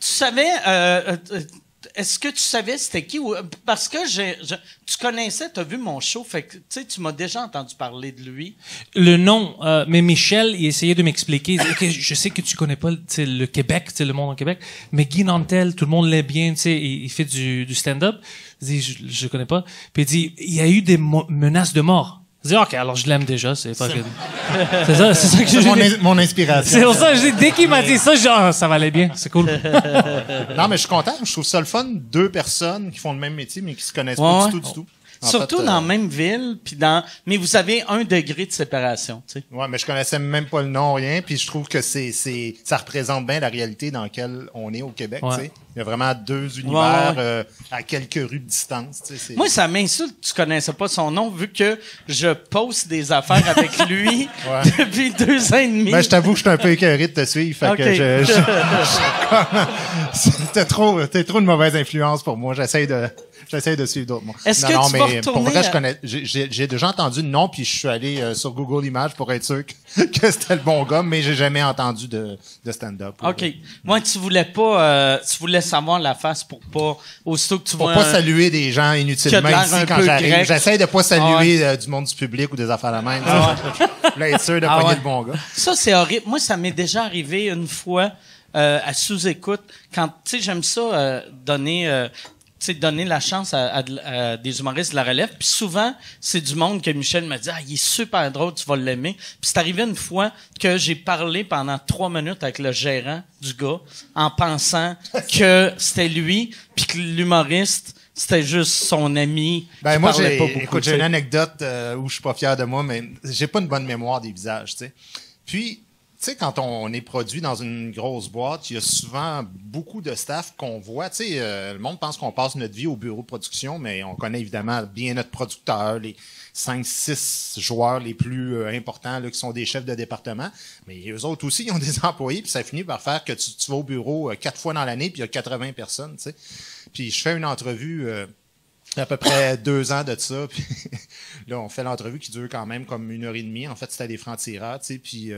Tu savais... est-ce que tu savais c'était qui? Parce que tu connaissais, tu as vu mon show, fait que tu m'as déjà entendu parler de lui. Le nom, mais Michel, il essayait de m'expliquer. Okay, je sais que tu connais pas le Québec, le monde au Québec, mais Guy Nantel, tout le monde l'aime bien, il fait du stand-up. Il dit, je connais pas. Puis il dit, il y a eu des menaces de mort. Je dis, OK, alors je l'aime déjà, c'est pas que... c'est ça que c'est mon inspiration. C'est pour ça que dès qu'il m'a dit ça, je dis, ça va aller bien, c'est cool. Non, mais je suis content, je trouve ça le fun, deux personnes qui font le même métier, mais qui se connaissent pas du tout. Surtout dans la même ville, mais vous avez 1 degré de séparation, tu sais. Ouais, mais je connaissais même pas le nom, rien, puis je trouve que ça représente bien la réalité dans laquelle on est au Québec, tu sais. Il y a vraiment deux univers à quelques rues de distance, tu sais. Moi, ça m'insulte que tu connaissais pas son nom, vu que je poste des affaires avec lui depuis 2 ans et demi. Ben, je t'avoue que je suis un peu écœuré de te suivre, fait que t'es trop une mauvaise influence pour moi, j'essaie de suivre d'autres. Est-ce que tu vas retourner... Pour vrai, j'ai déjà entendu le nom, puis je suis allé sur Google Images pour être sûr que c'était le bon gars, mais j'ai jamais entendu de stand-up. OK. Moi, tu voulais savoir la face pour pas... Aussitôt que tu pour vois... pas saluer des gens inutilement ici quand j'arrive. J'essaie de pas saluer du monde du public ou des affaires à même. Là, être sûr de pogner le bon gars. Ça, c'est horrible. Moi, ça m'est déjà arrivé une fois à sous-écoute. Quand, tu sais, j'aime ça donner la chance à des humoristes de la relève. Puis souvent, c'est du monde que Michel me dit « Ah, il est super drôle, tu vas l'aimer. » Puis c'est arrivé une fois que j'ai parlé pendant 3 minutes avec le gérant du gars en pensant que c'était lui, puis que l'humoriste, c'était juste son ami. Ben moi, j'ai une anecdote où je suis pas fier de moi, mais j'ai pas une bonne mémoire des visages, tu sais. Puis, tu sais, quand on est produit dans une grosse boîte, il y a souvent beaucoup de staff qu'on voit. Tu sais, le monde pense qu'on passe notre vie au bureau de production, mais on connaît évidemment bien notre producteur, les 5-6 joueurs les plus importants là, qui sont des chefs de département. Mais eux autres aussi, ils ont des employés, puis ça finit par faire que tu vas au bureau 4 fois dans l'année, puis il y a 80 personnes, tu sais. Puis je fais une entrevue... à peu près 2 ans de ça, puis là, on fait l'entrevue qui dure quand même comme 1h30. En fait, c'était des francs-tireurs, tu sais, puis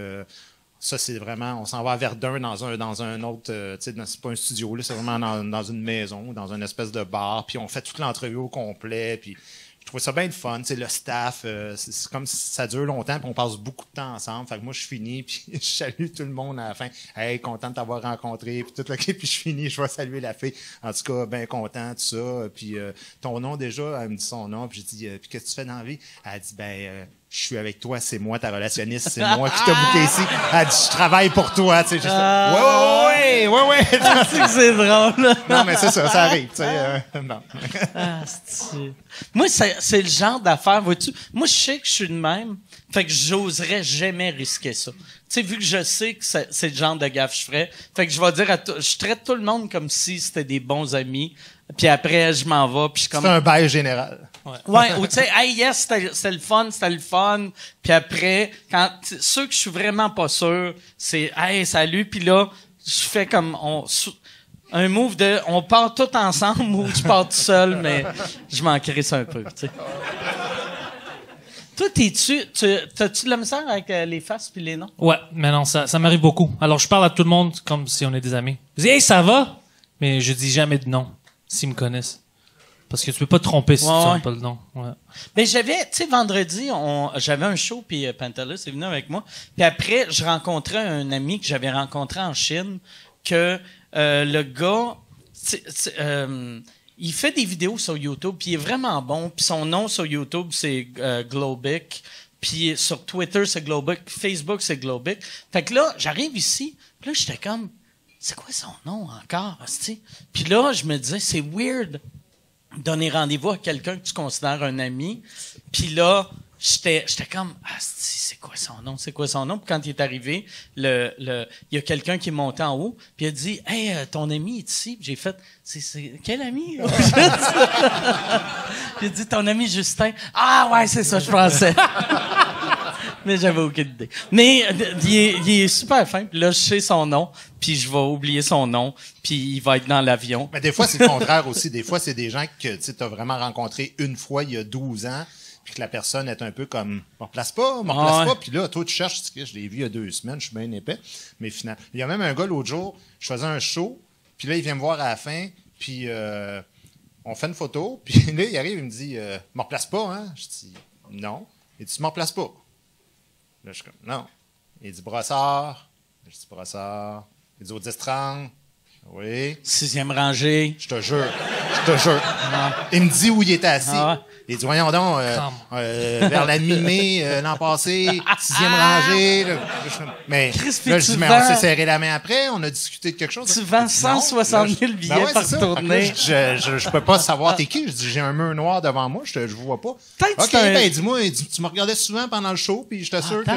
ça, c'est vraiment... On s'en va à Verdun dans un autre... tu sais, c'est pas un studio, là, c'est vraiment dans une maison, dans une espèce de bar, puis on fait toute l'entrevue au complet, puis je trouvais ça bien le fun, tu sais, le staff, c'est comme si ça dure longtemps, puis on passe beaucoup de temps ensemble. Fait que moi, je finis, puis je salue tout le monde à la fin. « Hey, content de t'avoir rencontré, puis tout le puis je finis, je vais saluer la fille. En tout cas, bien content, tout ça. Puis ton nom déjà, elle me dit son nom, puis je dis « Puis qu'est-ce que tu fais dans la vie? » Elle dit « Ben, je suis avec toi, c'est moi ta relationniste, c'est moi qui t'ai booké ici. » Elle dit « Je travaille pour toi. » Tu sais, juste ouais. C'est drôle. Non, mais c'est ça arrive, tu sais. Non. Moi, c'est le genre d'affaire, vois-tu. Moi, je sais que je suis de même, fait que j'oserais jamais risquer ça. Tu sais, vu que je sais que c'est le genre de gaffe que je ferais, fait que je vais dire je traite tout le monde comme si c'était des bons amis, puis après, je m'en vais, puis je comme... C'est un bail général. Ouais, ou tu sais, hey, yes, c'était le fun, puis après, quand ceux que je suis vraiment pas sûr, c'est hey, salut, puis là, je fais comme un move de on part tout ensemble ou je pars tout seul, mais je m'en crisse un peu, tu sais. Toi, t'as-tu de la misère avec les faces puis les noms? Ouais, mais non, ça m'arrive beaucoup. Alors, je parle à tout le monde comme si on est des amis. Je dis, hey, ça va? Mais je dis jamais de nom, s'ils me connaissent. Parce que tu peux pas te tromper si tu ne pas le nom. Ouais. Ben, j'avais, tu sais, vendredi, j'avais un show, puis Pantelis est venu avec moi. Puis après, je rencontrais un ami que j'avais rencontré en Chine, que le gars... il fait des vidéos sur YouTube, puis il est vraiment bon. Puis son nom sur YouTube, c'est Globic. Puis sur Twitter, c'est Globic. Facebook, c'est Globic. Fait que là, j'arrive ici, puis là, j'étais comme... C'est quoi son nom encore, hostie? Puis là, je me disais, c'est weird donner rendez-vous à quelqu'un que tu considères un ami. Puis là, j'étais comme, c'est quoi son nom? Puis quand il est arrivé, il y a quelqu'un qui est monté en haut, puis il a dit, hey, ton ami est ici. Puis j'ai fait, c'est quel ami? Il a dit, ton ami Justin. Ah ouais, c'est ça, je pensais. Mais j'avais aucune idée. Mais il est super fin. Puis là, je sais son nom, puis je vais oublier son nom, puis il va être dans l'avion. Mais des fois, c'est le contraire aussi. Des fois, c'est des gens que tu as vraiment rencontrés une fois il y a 12 ans, puis que la personne est un peu comme « m'en place pas. » Puis là, toi, tu cherches, je l'ai vu il y a 2 semaines, je suis bien épais. Mais finalement, il y a même un gars l'autre jour, je faisais un show, Puis là, il vient me voir à la fin, puis on fait une photo, puis là, il arrive, il me dit « Me replace pas, hein? » Je dis « Non. » Il dit « Tu me replaces pas. » Là, je suis comme « Non. » Il dit « Brossard. » Je dis « Brossard. » Il dit « Au 10-30. » Oui. 6e rangée. Je te jure. Il me dit où il était assis. Ah ouais. Il dit, voyons donc, vers la mi-mai l'an passé, 6e rangée. Là, mais Christ, là, je dis, mais on s'est serré la main après, on a discuté de quelque chose. Tu vends 160 000 billets par tournée. Je peux pas savoir t'es qui. Je dis, j'ai un mur noir devant moi, je vous vois pas. Peut-être OK, ben dis-moi, tu me regardais souvent pendant le show, puis je t'assure que...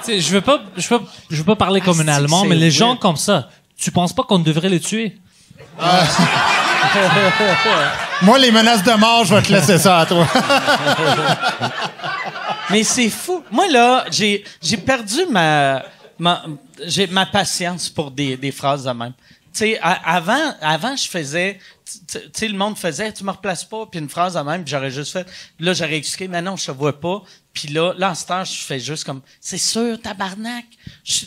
Je veux pas parler comme un Allemand, mais les gens comme ça, tu penses pas qu'on devrait les tuer? Moi, les menaces de mort, je vais te laisser ça à toi. Mais c'est fou. Moi, là, j'ai perdu ma patience pour des phrases de même. Tu sais, avant, je faisais... Tu sais, le monde faisait « Tu me replaces pas », puis une phrase de même, puis j'aurais juste fait... Là, j'aurais expliqué « Mais non, je te vois pas ». Puis là, en ce temps, je fais juste comme « C'est sûr, tabarnak,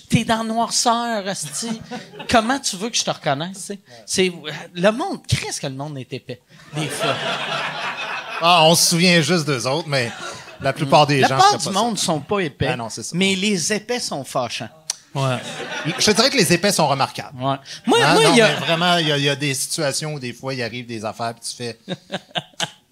t'es dans noirceur, asti. Comment tu veux que je te reconnaisse, c'est le monde, qu'est-ce que le monde est épais, des fois. Ah, on se souvient juste d'eux autres, mais la plupart des gens... La plupart du monde sont pas épais, Ah non, c'est ça. mais les épais sont fâchants. Ouais. Je te dirais que les épais sont remarquables. Ouais. Moi, Non, il y a... mais vraiment, il y a des situations où des fois, il arrive des affaires, puis tu fais...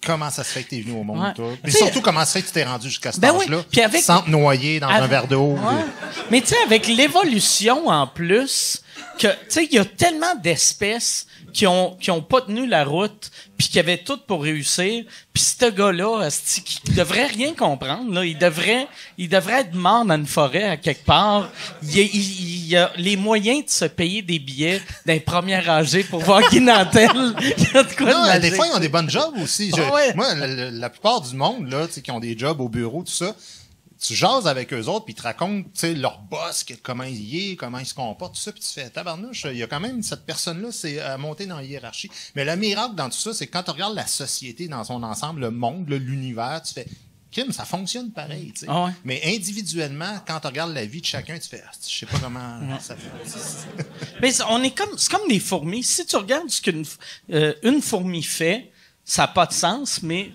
Comment ça se fait que t'es venu au monde, Ouais. toi? Puis T'sais, surtout, comment ça se fait que tu t'es rendu jusqu'à cet Ben oui, âge-là? puis avec- Sans te noyer dans un verre d'eau. Ouais. Mais tu sais, avec l'évolution en plus, que tu sais, il y a tellement d'espèces qui ont pas tenu la route, puis qui avaient tout pour réussir. Puis ce gars-là, asti, qui devrait rien comprendre, là, il devrait être mort dans une forêt à quelque part. Il a les moyens de se payer des billets dans les premières rangées pour voir Guy Nantel. Il y a de quoi de Non, magique. des fois, ils ont des bonnes jobs aussi. Ah ouais. Moi, la plupart du monde, là, tu sais, qui ont des jobs au bureau, tout ça, tu jases avec eux autres, puis ils te racontent, tu sais, leur boss, comment il est, comment il se comporte, tout ça, puis tu fais, tabarnouche, il y a quand même cette personne-là, c'est monter dans la hiérarchie. Mais le miracle dans tout ça, c'est que quand tu regardes la société dans son ensemble, le monde, l'univers, tu fais, Kim, ça fonctionne pareil, tu sais. Ah ouais. Mais individuellement, quand tu regardes la vie de chacun, tu fais, je sais pas comment ça fait. Mais c'est comme des fourmis. Si tu regardes ce qu'une une fourmi fait, ça n'a pas de sens, mais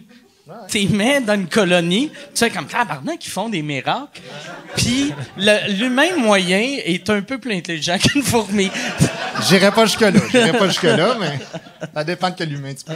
t'es mets dans une colonie, tu sais, comme tabarnak, qui font des miracles. Puis l'humain moyen est un peu plus intelligent qu'une fourmi. J'irai pas jusque-là, mais ça dépend de quel humain tu prends.